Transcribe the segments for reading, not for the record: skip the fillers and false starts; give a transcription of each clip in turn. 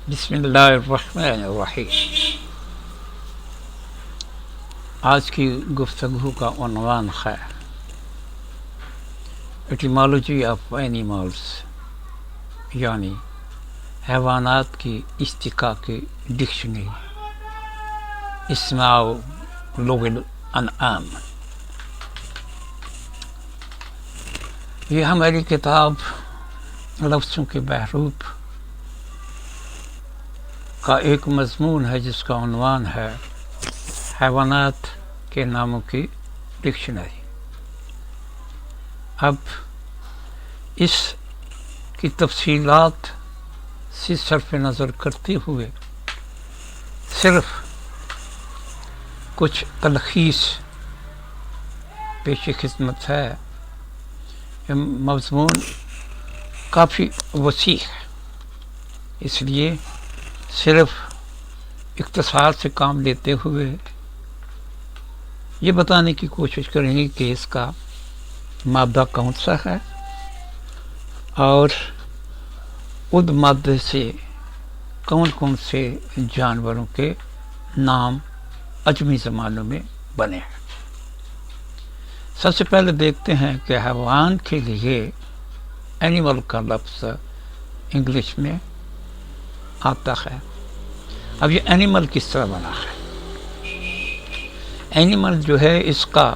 بسم اللہ الرحمن الرحیم۔ آج کی گفتگو کا عنوان ہے ایٹیمالوجی آف اینیملز، یعنی حیوانات کی اشتقاق کی ڈکشنری، اسماء لغة الانعام۔ یہ ہماری کتاب لفظوں کے بحروب کا ایک مضمون ہے جس کا عنوان ہے حیوانات کے ناموں کی ڈکشنری۔ اب اس کی تفصیلات سے صرف نظر کرتے ہوئے صرف کچھ تلخیص پیش خدمت ہے۔ یہ مضمون کافی وسیع ہے، اس لیے صرف اختصار سے کام لیتے ہوئے یہ بتانے کی کوشش کریں گے کہ اس کا مادہ کون سا ہے اور اس مادے سے کون کون سے جانوروں کے نام عجمی زمانوں میں بنے ہیں۔ سب سے پہلے دیکھتے ہیں کہ حیوان کے لیے اینیمل کا لفظ انگلش میں آتا ہے۔ اب یہ اینیمل کس طرح بنا ہے؟ اینیمل جو ہے اس کا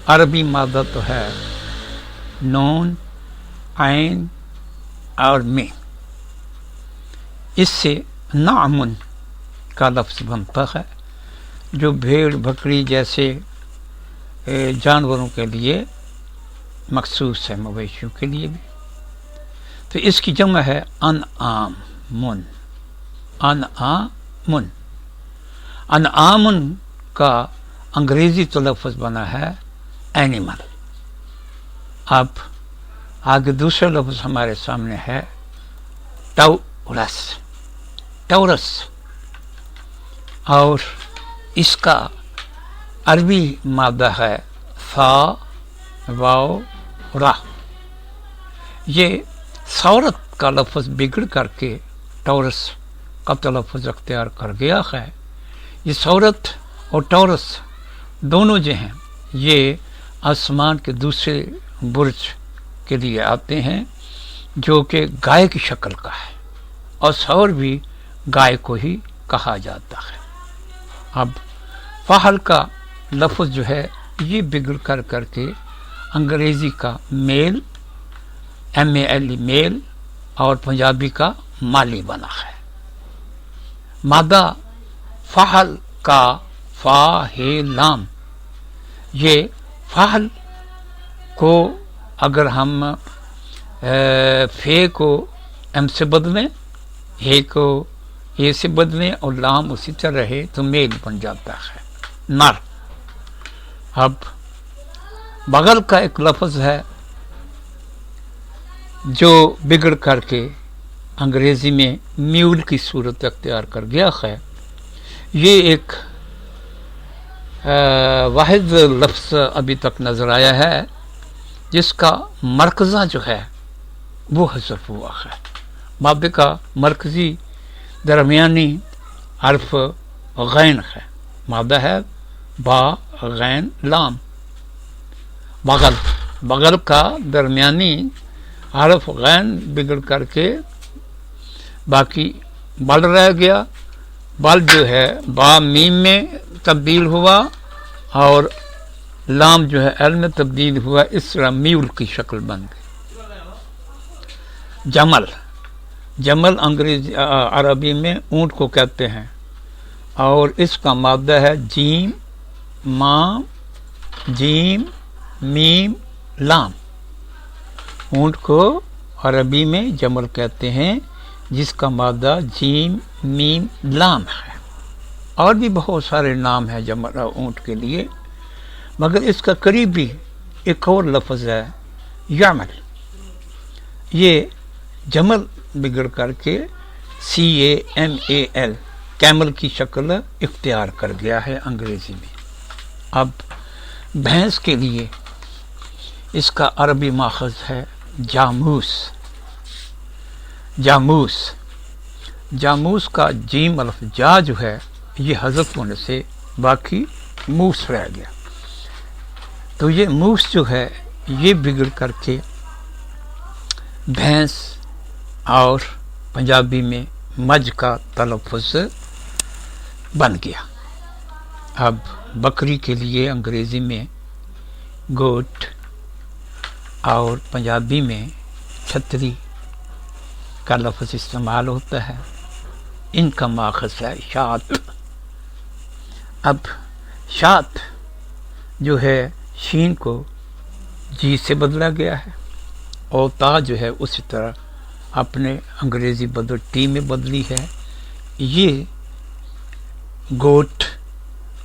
عربی مادہ تو ہے نون، عین اور میم۔ اس سے نعم کا لفظ بنتا ہے جو بھیڑ بکری جیسے جانوروں کے لیے مخصوص ہے، مویشیوں کے لیے بھی۔ تو اس کی جمع ہے انعام۔ انعام کا انگریزی تلفظ بنا ہے اینیمل۔ اب آگے دوسرا لفظ ہمارے سامنے ہے ٹورس، اور اس کا عربی مادہ ہے ثا واو را۔ یہ ثورت کا لفظ بگڑ کر کے ٹورس کا تلفظ اختیار کر گیا ہے۔ یہ ثورت اور ٹورس دونوں جو ہیں یہ آسمان کے دوسرے برج کے لیے آتے ہیں جو کہ گائے کی شکل کا ہے، اور ثور بھی گائے کو ہی کہا جاتا ہے۔ اب فحل کا لفظ جو ہے یہ بگڑ کر کے انگریزی کا میل MALE میل اور پنجابی کا مالی بنا ہے۔ مادہ فحل کا فا ہے لام، یہ فحل کو اگر ہم فے کو ایم سے بدلیں، ہے کو اے سے بدلیں اور لام اسی طرح رہے تو میل بن جاتا ہے، نر۔ اب بغل کا ایک لفظ ہے جو بگڑ کر کے انگریزی میں میول کی صورت اختیار کر گیا ہے۔ یہ ایک واحد لفظ ابھی تک نظر آیا ہے جس کا مرکزہ جو ہے وہ حذف ہوا ہے۔ مادے کا مرکزی درمیانی حرف غین ہے، مادہ ہے با غین لام۔ بغل کا درمیانی حرف غین بگڑ کر کے باقی بل رہ گیا، بل جو ہے با میم میں تبدیل ہوا اور لام جو ہے ایل میں تبدیل ہوا، اس طرح میول کی شکل بن گئی۔ جمل انگریزی عربی میں اونٹ کو کہتے ہیں، اور اس کا مادہ ہے جیم مام جیم میم لام۔ اونٹ کو عربی میں جمل کہتے ہیں جس کا مادہ جیم میم لام ہے۔ اور بھی بہت سارے نام ہیں جمل اونٹ کے لیے، مگر اس کا قریبی ایک اور لفظ ہے یعمل۔ یہ جمل بگڑ کر کے CAMAL کیمل کی شکل اختیار کر گیا ہے انگریزی میں۔ اب بھینس کے لیے اس کا عربی ماخذ ہے جاموس۔ جاموس کا جیم الف جا جو ہے یہ حذف ہونے سے باقی موس رہ گیا. تو یہ موس جو ہے یہ بگڑ کر کے بھینس اور پنجابی میں مجھ کا تلفظ بن گیا. اب بکری کے لیے انگریزی میں گوٹ اور پنجابی میں چھتری کا لفظ استعمال ہوتا ہے. ان کا ماخذ ہے شات. اب شات جو ہے شین کو جی سے بدلا گیا ہے اور تا جو ہے اسی طرح اپنے انگریزی بدل ٹی میں بدلی ہے. یہ گوٹ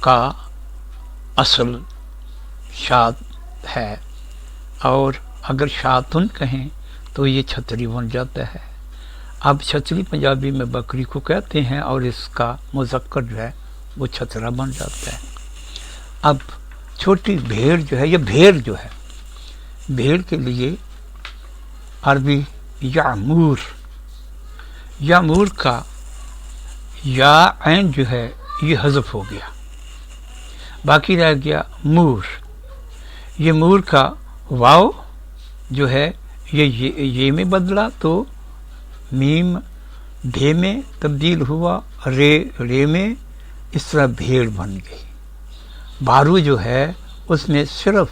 کا اصل شات ہے اور اگر شاتن کہیں تو یہ چھتری بن جاتا ہے. اب چھتری پنجابی میں بکری کو کہتے ہیں اور اس کا مذکر جو ہے وہ چھترا بن جاتا ہے. اب چھوٹی بھیڑ جو ہے یا بھیڑ جو ہے بھیڑ کے لیے عربی یعمور. یعمور کا یا عین جو ہے یہ حذف ہو گیا باقی رہ گیا مور. یہ مور کا واو جو ہے یہ میں بدلا تو میم بھے میں تبدیل ہوا رے میں اس طرح بھیڑ بن گئی. بھارو جو ہے اس میں صرف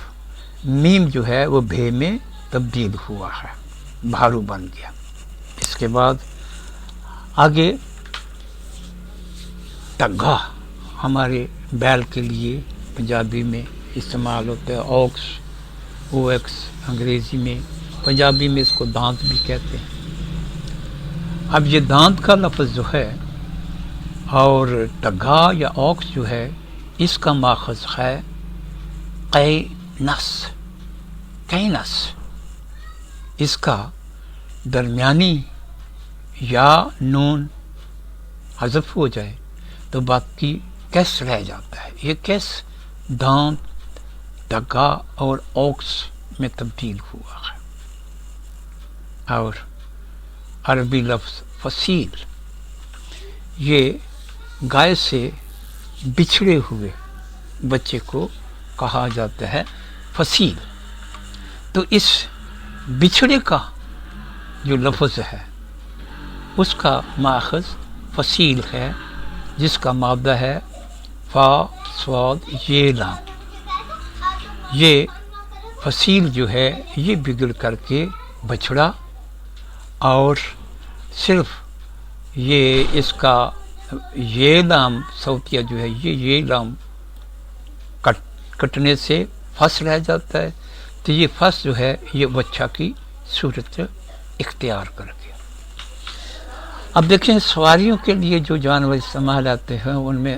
میم جو ہے وہ بھے میں تبدیل ہوا ہے بھارو بن گیا. اس کے بعد آگے ٹگا ہمارے بیل کے لیے پنجابی میں استعمال ہوتا ہے. اوکس او ایکس انگریزی میں پنجابی میں اس کو دانت بھی کہتے ہیں. اب یہ دانت کا لفظ جو ہے اور ٹگا یا اوکس جو ہے اس کا ماخذ ہے قینس. قینس اس کا درمیانی یا نون حذف ہو جائے تو باقی کیس رہ جاتا ہے. یہ کیس دانت ٹگا اور اوکس میں تبدیل ہوا ہے. اور عربی لفظ فصیل یہ گائے سے بچھڑے ہوئے بچے کو کہا جاتا ہے فصیل. تو اس بچھڑے کا جو لفظ ہے اس کا ماخذ فصیل ہے جس کا مادہ ہے فا صاد یہ لام. یہ فصیل جو ہے یہ بگڑ کر کے بچڑا اور صرف یہ اس کا یہ لام صوتیہ جو ہے یہ لام کٹنے سے فص رہ جاتا ہے. تو یہ فص جو ہے یہ بچہ کی صورت اختیار کر گیا. اب دیکھیں سواریوں کے لیے جو جانور استعمال آتے ہیں ان میں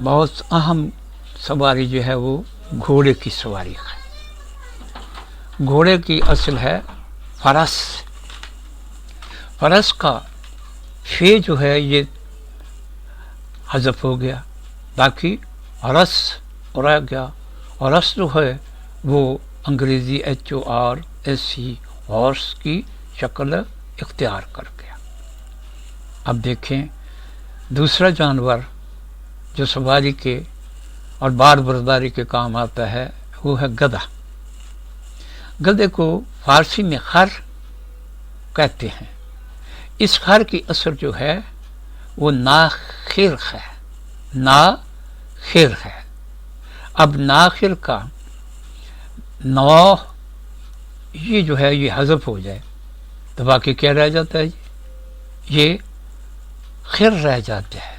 بہت اہم سواری جو ہے وہ گھوڑے کی سواری ہے. گھوڑے کی اصل ہے فرس. فرس کا فے جو ہے یہ حذف ہو گیا باقی رس رہ گیا. اور رس جو ہے وہ انگریزی H O R S C horse کی شکل اختیار کر گیا. اب دیکھیں دوسرا جانور جو سواری کے اور بار برداری کے کام آتا ہے وہ ہے گدھا. گدھے کو فارسی میں خر کہتے ہیں. اس خر کی اثر جو ہے وہ ناخر ہے. ناخر ہے. اب ناخر کا نو یہ جو ہے یہ حذف ہو جائے تو باقی کیا رہ جاتا ہے یہ خر رہ جاتا ہے.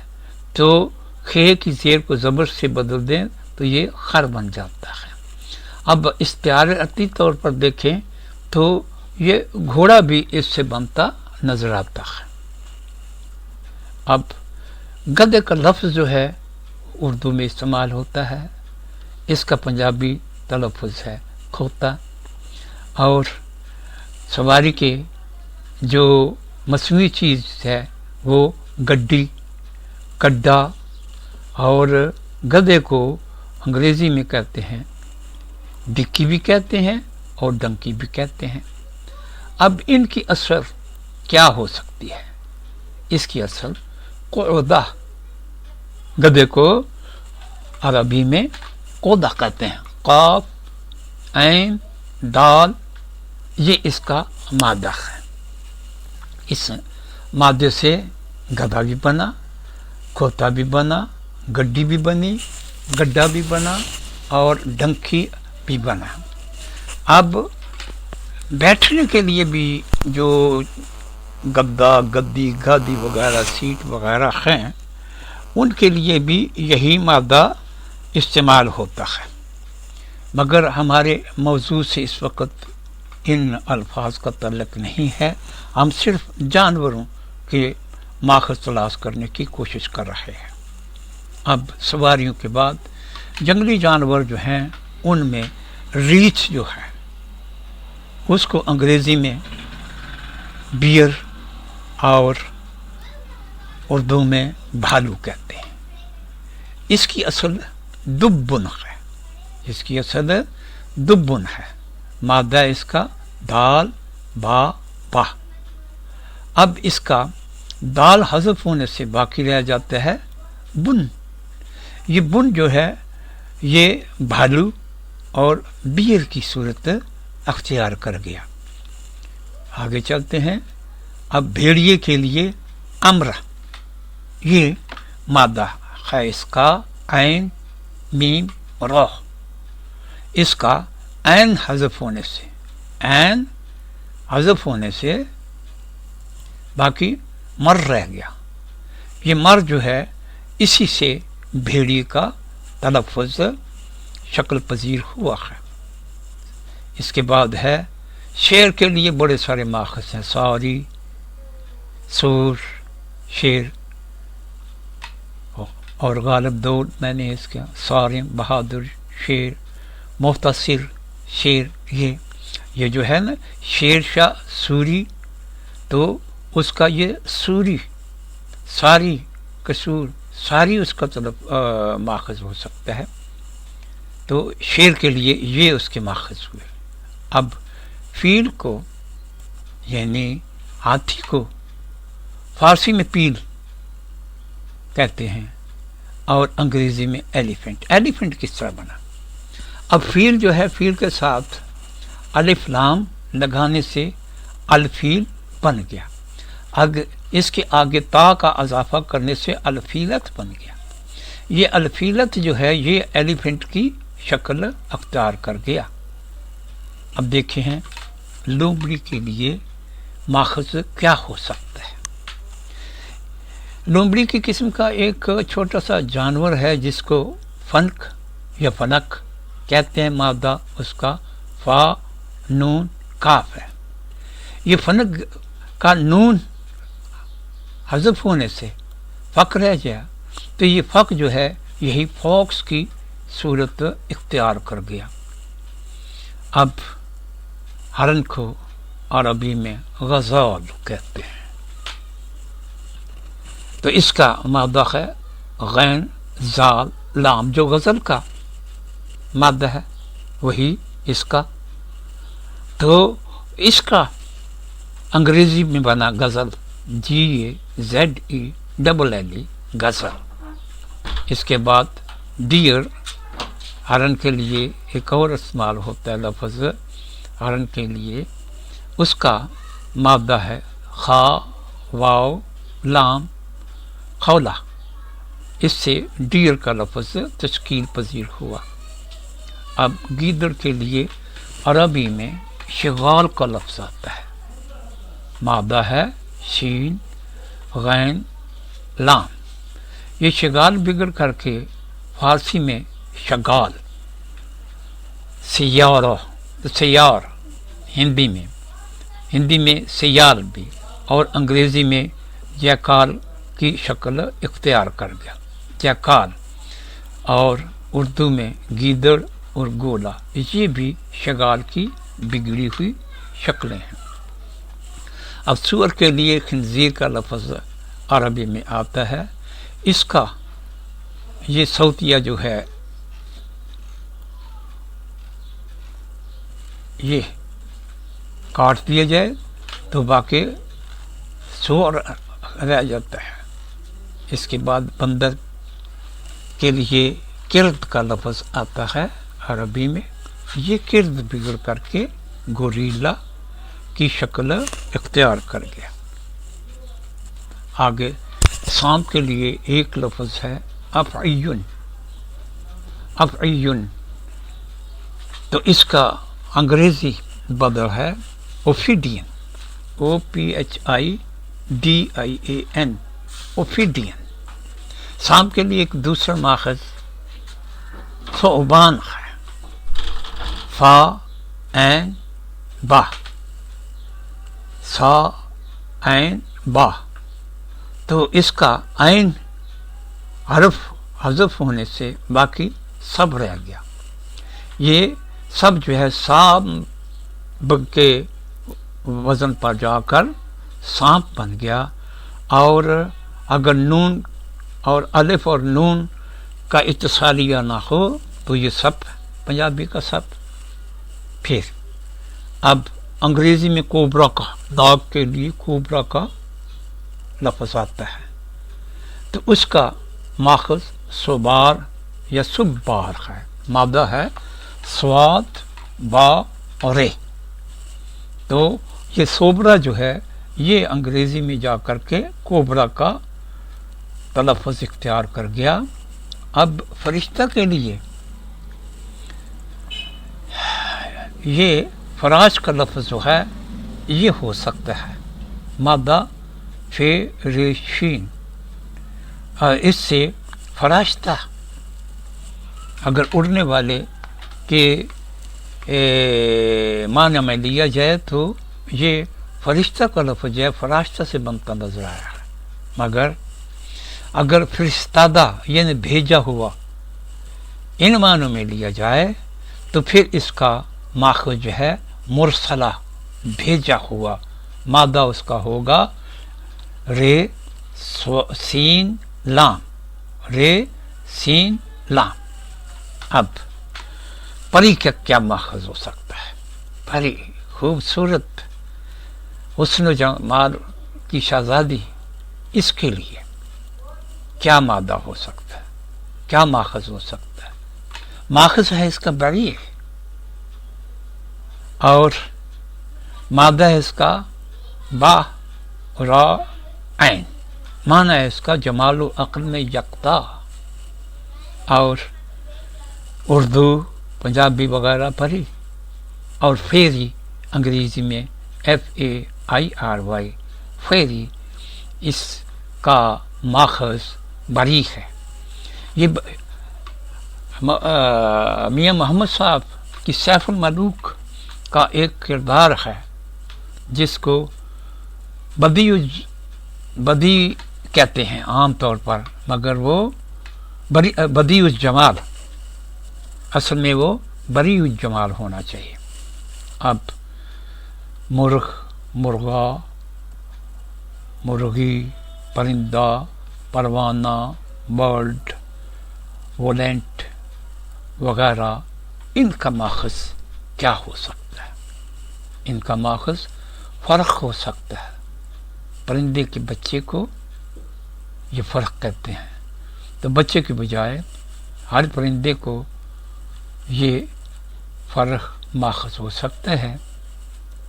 تو خے کی زیر کو زبر سے بدل دیں تو یہ خر بن جاتا ہے. اب استعارتی طور پر دیکھیں تو یہ گھوڑا بھی اس سے بنتا نظر آتا ہے. اب گدھے کا لفظ جو ہے اردو میں استعمال ہوتا ہے. اس کا پنجابی تلفظ ہے کھوتا. اور سواری کے جو مصنوعی چیز ہے وہ گڈی گڈھا اور گدھے کو انگریزی میں کہتے ہیں ڈکی بھی کہتے ہیں اور ڈنکی بھی کہتے ہیں. اب ان کی اثر کیا ہو سکتی ہے اس کی اصل قعدہ، گدے کو عربی میں قعدہ کہتے ہیں. قاف عین دال یہ اس کا مادہ ہے. اس مادے سے گدھا بھی بنا، کھوتا بھی بنا، گڈی بھی بنی، گڈھا بھی بنا اور ڈنکی بھی بنا. اب بیٹھنے کے لیے بھی جو گدا، گدی، گادی وغیرہ، سیٹ وغیرہ ہیں، ان کے لیے بھی یہی مادہ استعمال ہوتا ہے. مگر ہمارے موضوع سے اس وقت ان الفاظ کا تعلق نہیں ہے. ہم صرف جانوروں کے ماخذ تلاش کرنے کی کوشش کر رہے ہیں. اب سواریوں کے بعد جنگلی جانور جو ہیں ان میں ریچھ جو ہے اس کو انگریزی میں بیئر اور اردو میں بھالو کہتے ہیں. اس کی اصل دبن ہے، اس کی اصل دبن ہے. مادہ اس کا دال با با. اب اس کا دال حذف ہونے سے باقی رہ جاتا ہے بن. یہ بن جو ہے یہ بھالو اور بیئر کی صورت اختیار کر گیا. آگے چلتے ہیں. اب بھیڑیے کے لیے امرہ یہ مادہ ہے اس کا عین میم را. اس کا عین حذف ہونے سے، عین حذف ہونے سے باقی مر رہ گیا. یہ مر جو ہے اسی سے بھیڑیے کا تلفظ شکل پذیر ہوا ہے. اس کے بعد ہے شیر کے لیے بڑے سارے ماخذ ہیں. ساری، سور، شیر اور غالب دور میں نے اس کا سارم، بہادر، شیر، مختصر شیر. یہ جو ہے نا شیر شاہ سوری، تو اس کا یہ سوری، ساری، قصور، ساری اس کا ماخذ ہو سکتا ہے. تو شیر کے لیے یہ اس کے ماخذ ہوئے. اب فیل کو یعنی ہاتھی کو فارسی میں پیل کہتے ہیں اور انگریزی میں ایلیفنٹ. ایلیفنٹ کس طرح بنا؟ اب فیل جو ہے، فیل کے ساتھ الف لام لگانے سے الفیل بن گیا. اس کے آگے تا کا اضافہ کرنے سے الفیلت بن گیا. یہ الفیلت جو ہے یہ ایلیفنٹ کی شکل اختیار کر گیا. اب دیکھیں ہیں لومڑی کے لیے ماخذ کیا ہو سکتا ہے. لومڑی کی قسم کا ایک چھوٹا سا جانور ہے جس کو فنک یا فنک کہتے ہیں. مادہ اس کا فا نون کاف ہے. یہ فنک کا نون حذف ہونے سے فق رہ گیا، تو یہ فق جو ہے یہی فوکس کی صورت اختیار کر گیا. اب ہرن کو عربی میں غزال کہتے ہیں. تو اس کا مادہ ہے غین زال لام. جو غزل کا مادہ ہے وہی اس کا. تو اس کا انگریزی میں بنا غزل، GAZELLE غزل. اس کے بعد ڈیئر ہرن کے لیے ایک اور استعمال ہوتا ہے لفظ ہرن کے لیے. اس کا مادہ ہے خا واو لام خولا. اس سے ڈیئر کا لفظ تشکیل پذیر ہوا. اب گیدڑ کے لیے عربی میں شغال کا لفظ آتا ہے. مادہ ہے شین غین لام. یہ شغال بگڑ کر کے فارسی میں شغال، سیار ہندی میں سیال بھی، اور انگریزی میں جیکال کی شکل اختیار کر گیا، جیکال. اور اردو میں گیدڑ اور گولا یہ بھی شغال کی بگڑی ہوئی شکلیں ہیں. اب سور کے لیے خنزیر کا لفظ عربی میں آتا ہے. اس کا یہ صوتیہ جو ہے یہ کاٹ دیا جائے تو باقی سور رہ جاتا ہے. اس کے بعد بندر کے لیے کرد کا لفظ آتا ہے عربی میں. یہ کرد بگڑ کر کے گوریلا کی شکل اختیار کر گیا. آگے سانپ کے لیے ایک لفظ ہے افعیون. افعیون تو اس کا انگریزی بدل ہے اوفیڈین. OPHIDIAN اوفیڈین. سانپ کے لیے ایک دوسرا ماخذ ثعبان ہے. فا عین با. سا عین با. تو اس کا عین حرف حذف ہونے سے باقی سب رہ گیا. یہ سب جو ہے سانپ کے وزن پر جا کر سانپ بن گیا. اور اگر نون اور الف اور نون کا اتصالیہ نہ ہو تو یہ سب پنجابی کا سب. پھر اب انگریزی میں کوبرا کا ڈاگ کے لیے کوبرا کا لفظ آتا ہے. تو اس کا ماخذ سبار یا سبار ہے. مادہ ہے سواد با اور رے. تو یہ سوبرا جو ہے یہ انگریزی میں جا کر کے کوبرا کا تلفظ اختیار کر گیا. اب فرشتہ کے لیے یہ فراش کا لفظ جو ہے یہ ہو سکتا ہے مادہ فریشین. اس سے فراشتہ اگر اڑنے والے کے معنی میں لیا جائے تو یہ فرشتہ کا لفظ ہے فراشتہ سے بنتا نظر آیا ہے. مگر اگر فرستادہ یعنی بھیجا ہوا ان معنوں میں لیا جائے تو پھر اس کا ماخذ جو ہے مرسلہ بھیجا ہوا. مادہ اس کا ہوگا رے سین لام. رے سین لام. اب پری کا کیا ماخذ ہو سکتا ہے؟ پری خوبصورت حسن و جمال کی شہزادی. اس کے لیے کیا مادہ ہو سکتا ہے؟ کیا ماخذ ہو سکتا ہے؟ ماخذ ہے اس کا بری اور مادہ ہے اس کا با را عین. معنی ہے اس کا جمال و عقل میں یکتا. اور اردو پنجابی وغیرہ پڑھی. اور فیری انگریزی میں FAIRY فیری اس کا ماخذ بری ہے. یہ میاں محمد صاحب کی سیف الملوک کا ایک کردار ہے جس کو بدی کہتے ہیں عام طور پر، مگر وہ بدی الجمال، اصل میں وہ بری الجمال ہونا چاہیے. اب مرغ، مرغا، مرغی، پرندہ، پروانہ، برڈ، وولنٹ وغیرہ، ان کا ماخذ کیا ہو سکتا ہے؟ ان کا ماخذ فرق ہو سکتا ہے. پرندے کے بچے کو یہ فرق کہتے ہیں. تو بچے کے بجائے ہر پرندے کو یہ فرق ماخذ ہو سکتا ہے.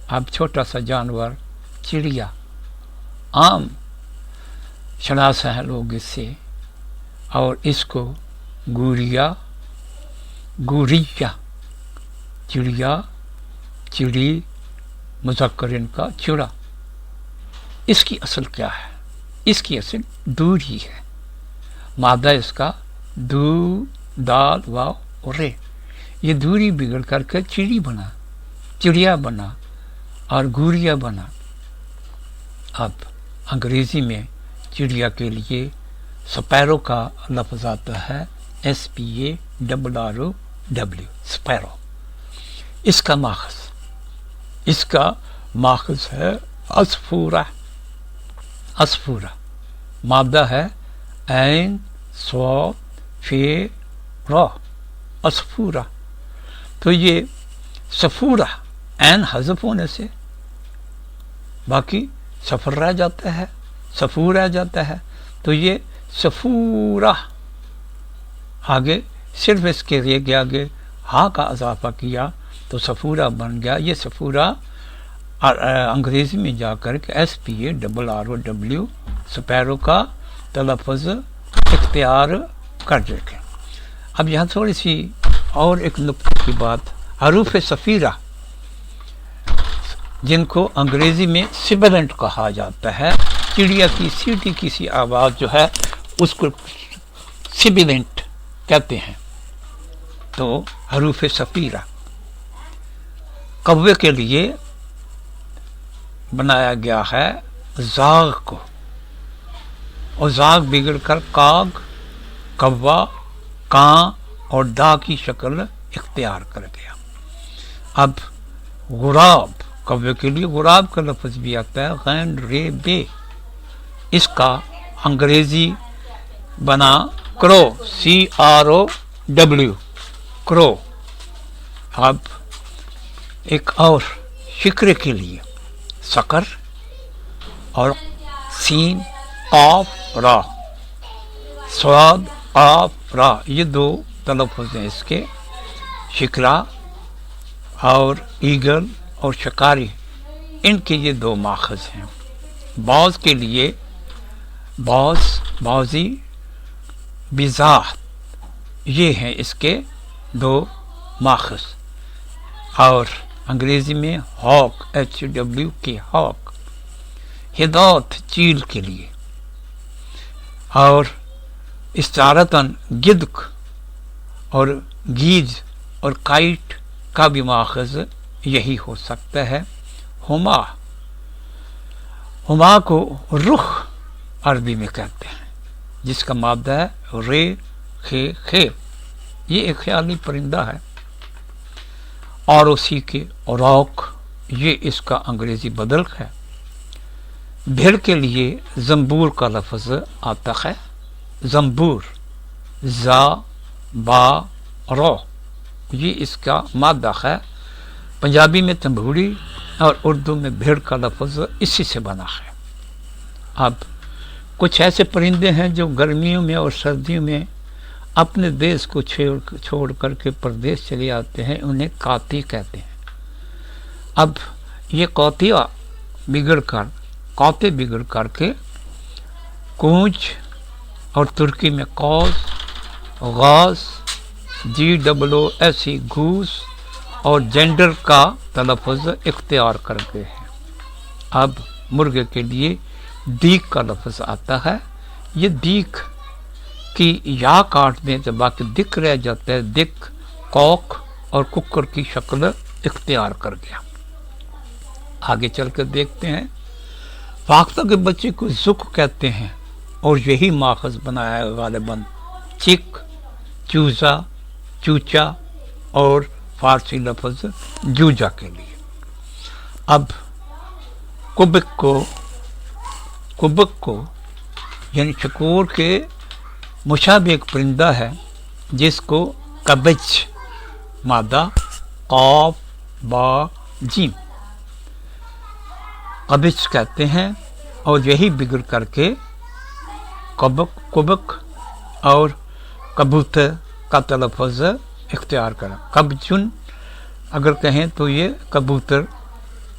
اب چھوٹا سا جانور چڑیا، عام شناسا ہے لوگ اس سے، اور اس کو گوریا، گوریا، چڑیا، چڑی، مذکر ان کا چڑا. اس کی اصل کیا ہے؟ اس کی اصل دور ہی ہے. مادہ اس کا دو، دال، واو اور رے. یہ دوری بگڑ کر کے چڑی بنا، چڑیا بنا اور گوریا بنا. اب انگریزی میں چڑیا کے لیے سپیرو کا لفظ آتا ہے SPARROW سپیرو. اس کا ماخذ ہے عصفورہ. عصفورہ مادہ ہے عین صاد فی را. عصفورہ. تو یہ صفورہ عین حذف ہونے سے باقی سفر رہ جاتا ہے. سفور آ جاتا ہے، تو یہ سفورہ، آگے صرف اس کے آگے ہاں کا اضافہ کیا تو سفورہ بن گیا۔ یہ سفورہ انگریزی میں جا کر کے SPARROW سپیرو کا تلفظ اختیار کر دیتے۔ اب یہاں تھوڑی سی اور ایک نکتے کی بات، حروف صفیرہ جن کو انگریزی میں سبلنٹ کہا جاتا ہے، چڑیا کی سیٹی کی سی آواز جو ہے اس کو سبلنٹ کہتے ہیں۔ تو حروف صفیرہ کوے کے لیے بنایا گیا ہے زاغ کو، اور زاغ بگڑ کر کاغ، کوا، کاں اور دا کی شکل اختیار کر گیا۔ اب غراب، کوے کے لیے غراب کا لفظ بھی آتا ہے، غین رے بے، اس کا انگریزی بنا کرو، CROW، کرو۔ اب ایک اور شکرے کے لیے سکر اور سین قاف را، سواد قاف را، یہ دو تلفظ ہیں اس کے، شکرا اور ایگل اور شکاری، ان کے یہ دو ماخذ ہیں۔ باز کے لیے باز، بازی، بزاحت، یہ ہیں اس کے دو ماخذ۔ اور انگریزی میں ہاک، HWK، ہاک، ہدایت چیل کے لیے، اور استعارتاً گدک اور گیج اور کائٹ کا بھی ماخذ یہی ہو سکتا ہے۔ ہما، ہما کو رخ عربی میں کہتے ہیں، جس کا مادہ ہے رے خے خیر، یہ ایک خیالی پرندہ ہے۔ اور اسی کے اوراق، یہ اس کا انگریزی بدل ہے۔ بھیڑ کے لیے زنبور کا لفظ آتا ہے، زنبور، زا با رو، یہ اس کا مادہ ہے۔ پنجابی میں تنبوری اور اردو میں بھیڑ کا لفظ اسی سے بنا ہے۔ اب کچھ ایسے پرندے ہیں جو گرمیوں میں اور سردیوں میں اپنے دیش کو چھوڑ کر کے پردیش چلے آتے ہیں، انہیں قاطی کہتے ہیں۔ اب یہ قوتیہ بگڑ کر کے کونچ اور ترکی میں قوس، غاز، GOOS گوس اور جینڈر کا تلفظ اختیار کر گئے ہیں۔ اب مرغے کے لیے دیگ کا لفظ آتا ہے، یہ دیگ کی یا کاٹ دیں تو باقی دک رہ جاتا ہے، دک، کوک اور ککر کی شکل اختیار کر گیا۔ آگے چل کر دیکھتے ہیں، فاختہ کے بچے کو زک کہتے ہیں، اور یہی ماخذ بنایا ہے غالباً چک، چوزا، چوچا اور فارسی لفظ جوجا کے لیے۔ اب کبک کو یعنی چکور کے مشابہ ایک پرندہ ہے جس کو کبچ، مادہ قاف با جیم، کبچ کہتے ہیں، اور یہی بگڑ کر کے کبک اور کبوتر کا تلفظ اختیار کرا۔ کبچن اگر کہیں تو یہ کبوتر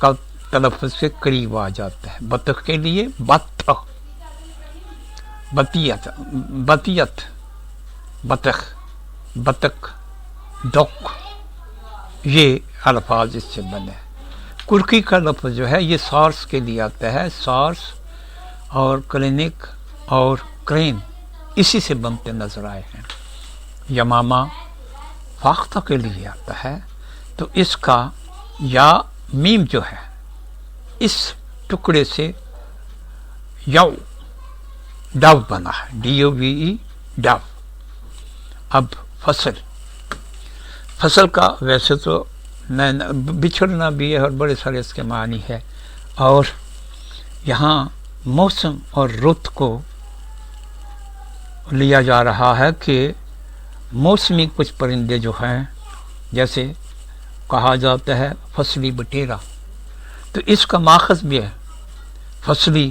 کا تلفظ سے قریب آ جاتا ہے۔ بطخ کے لیے بطخ، بطیت، بطخ، بطخ، ڈک، یہ الفاظ اس سے بنے ہیں۔ کرکی کا لفظ جو ہے یہ سارس کے لیے آتا ہے، سارس اور کلینک اور کرین اسی سے بنتے نظر آئے ہیں۔ یمامہ فاختہ کے لیے آتا ہے، تو اس کا یا میم جو ہے اس ٹکڑے سے یو ڈو بنا ہے، DOVE ڈو۔ اب فصل کا ویسے تو بچھڑنا بھی ہے اور بڑے سارے اس کے معنی ہے، اور یہاں موسم اور رت کو لیا جا رہا ہے کہ موسمی کچھ پرندے جو ہیں، جیسے کہا جاتا ہے فصلی بٹیرا، تو اس کا ماخذ بھی ہے فصلی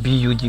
BUG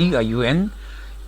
APPARITION